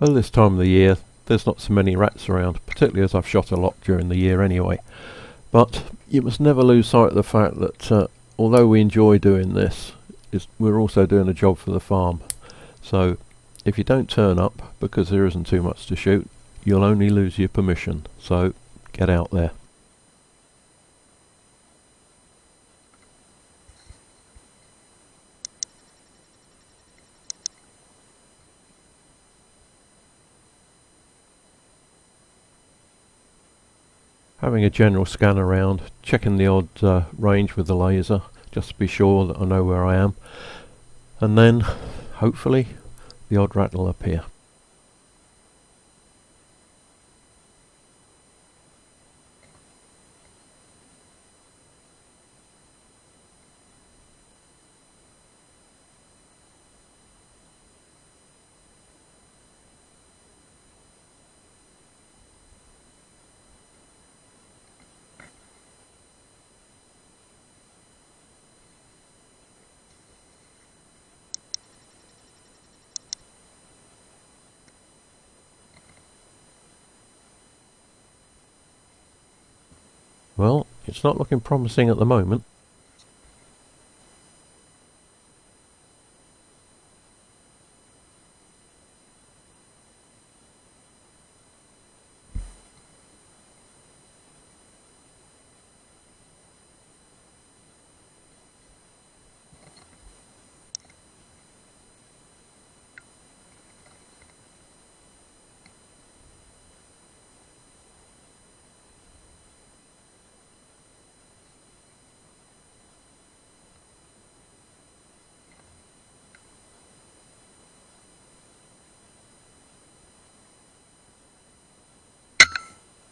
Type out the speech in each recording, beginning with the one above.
At this time of the year, there's not so many rats around, particularly as I've shot a lot during the year anyway. But you must never lose sight of the fact that although we enjoy doing this, we're also doing a job for the farm. So if you don't turn up because there isn't too much to shoot, you'll only lose your permission. So get out there. Having a general scan around, checking the odd range with the laser, just to be sure that I know where I am, and then hopefully the odd rat will appear. Well, it's not looking promising at the moment.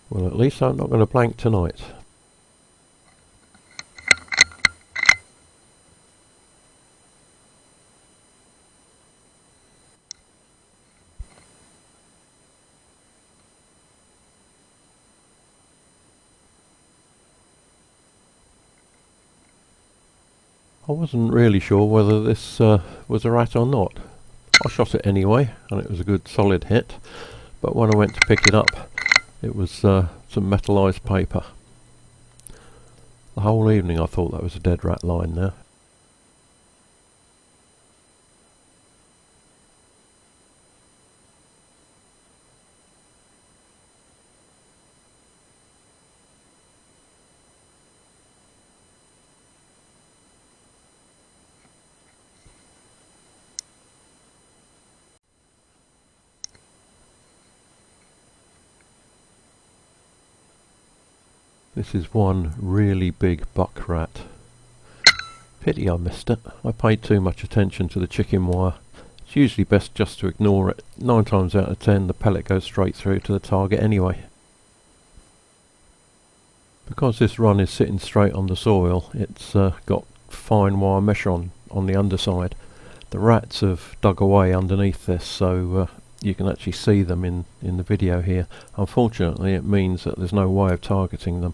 Well, at least I'm not going to blank tonight. I wasn't really sure whether this was a rat or not. I shot it anyway, and it was a good solid hit, but when I went to pick it up, it was some metallised paper. The whole evening I thought that was a dead rat lying there. This is one really big buck rat. Pity I missed it. I paid too much attention to the chicken wire. It's usually best just to ignore it. 9 times out of 10 the pellet goes straight through to the target anyway. Because this run is sitting straight on the soil, it's got fine wire mesh on the underside. The rats have dug away underneath this, so you can actually see them in the video here. Unfortunately, it means that there's no way of targeting them.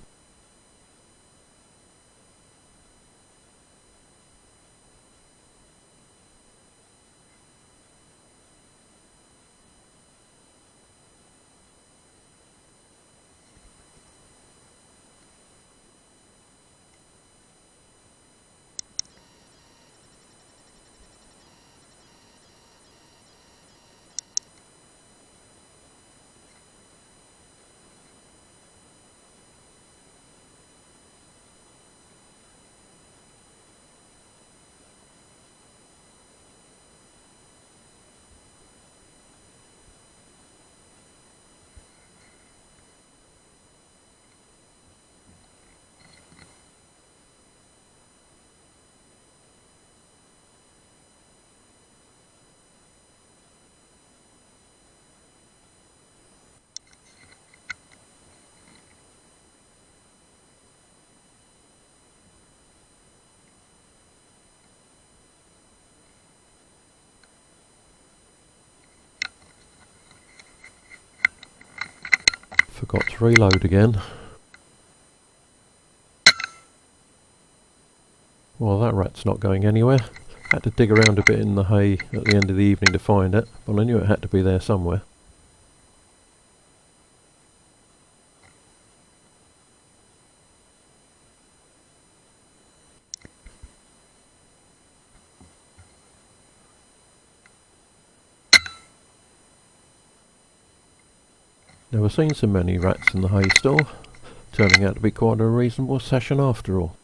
Forgot to reload again. Well, that rat's not going anywhere. Had to dig around a bit in the hay at the end of the evening to find it, but I knew it had to be there somewhere. Never seen so many rats in the hay store, turning out to be quite a reasonable session after all.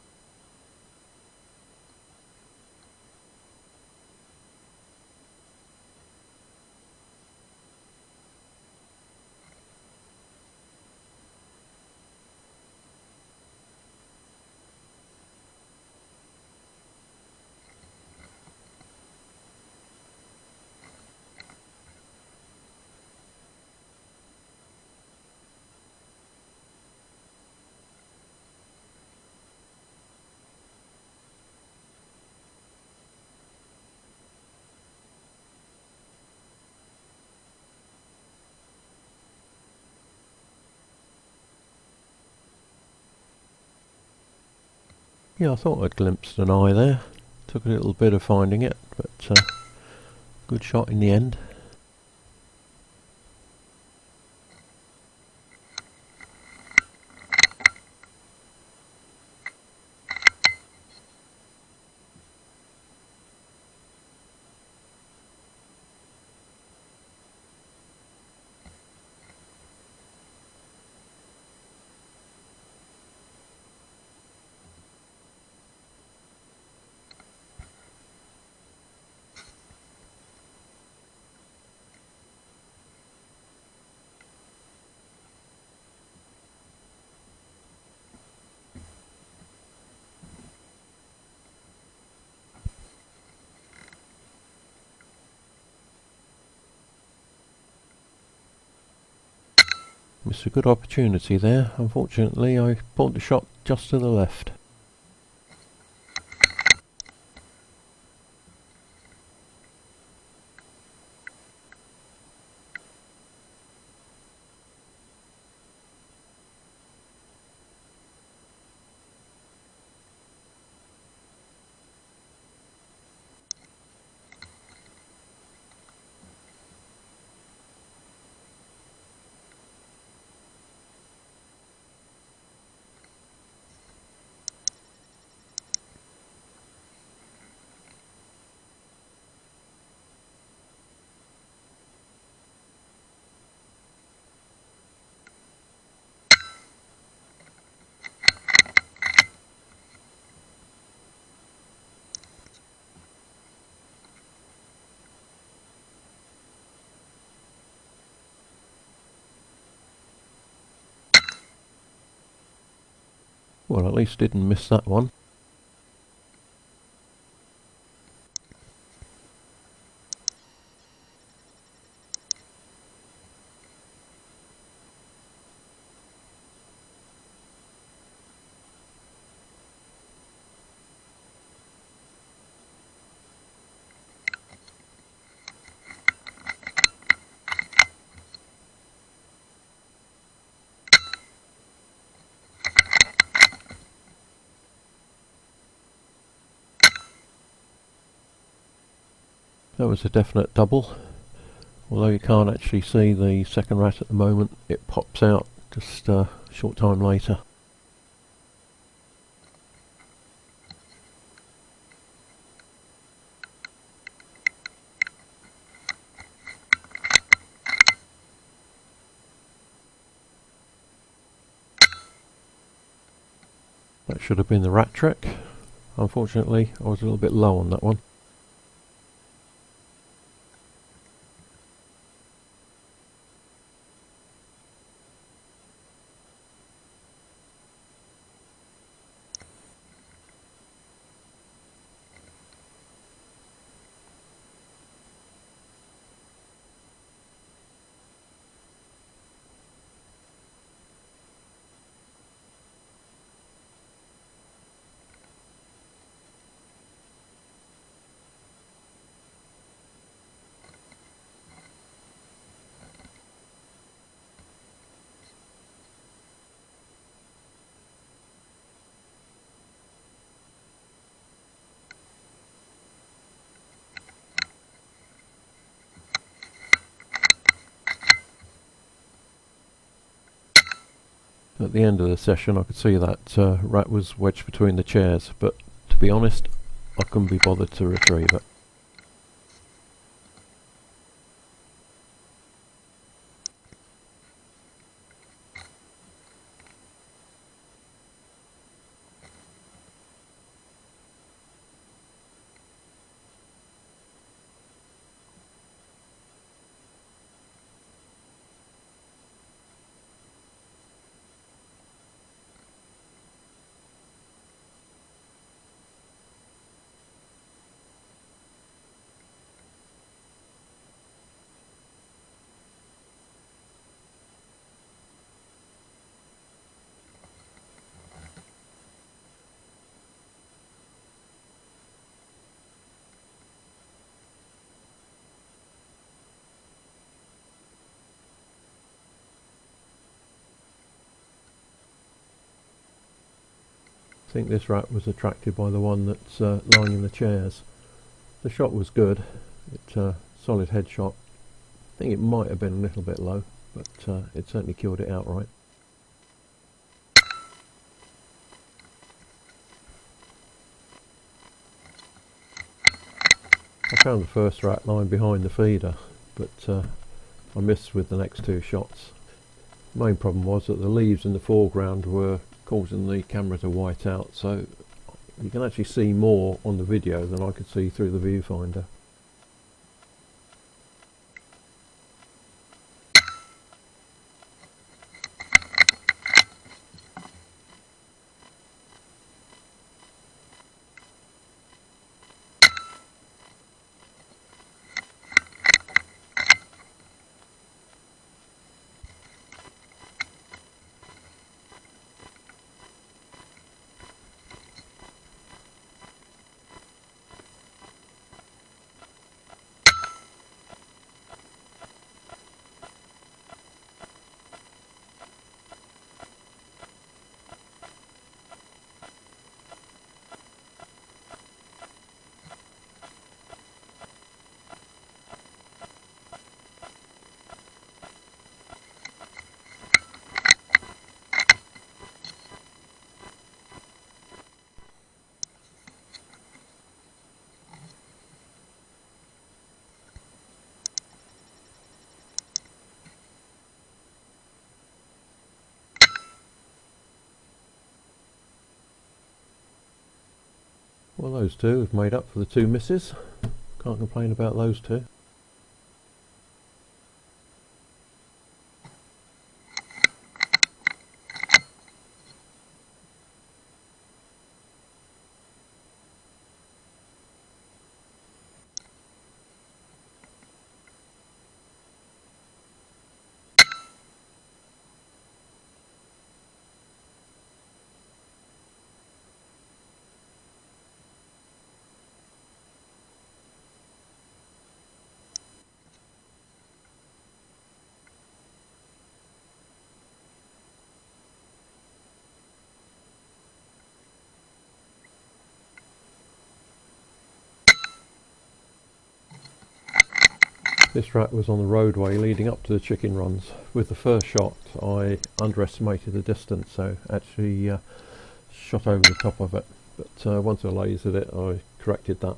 Yeah, I thought I'd glimpsed an eye there. Took a little bit of finding it, but good shot in the end. Missed a good opportunity there. Unfortunately, I pulled the shot just to the left. Well, at least didn't miss that one. That was a definite double. Although you can't actually see the second rat at the moment, it pops out just a short time later. That should have been the rat trick. Unfortunately, I was a little bit low on that one. At the end of the session I could see that rat was wedged between the chairs, but to be honest, I couldn't be bothered to retrieve it. I think this rat was attracted by the one that's lying in the chairs. The shot was good. It's a solid headshot. I think it might have been a little bit low, but it certainly killed it outright. I found the first rat lying behind the feeder, but I missed with the next two shots. The main problem was that the leaves in the foreground were causing the camera to white out, so you can actually see more on the video than I could see through the viewfinder. Well, those two have made up for the two misses. Can't complain about those two. This rat was on the roadway leading up to the chicken runs. With the first shot I underestimated the distance, so actually shot over the top of it, but once I lasered it I corrected that.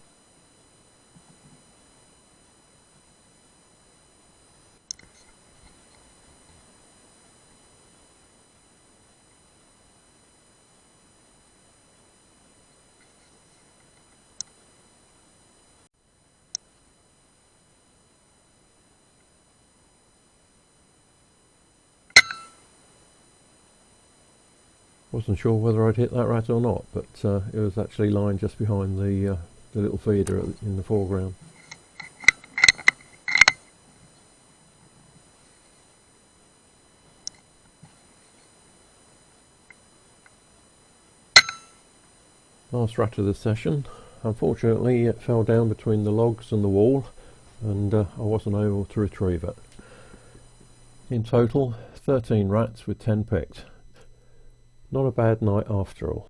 Wasn't sure whether I'd hit that rat or not, but it was actually lying just behind the little feeder in the foreground. Last rat of the session. Unfortunately it fell down between the logs and the wall, and I wasn't able to retrieve it. In total 13 rats with 10 picked. Not a bad night after all.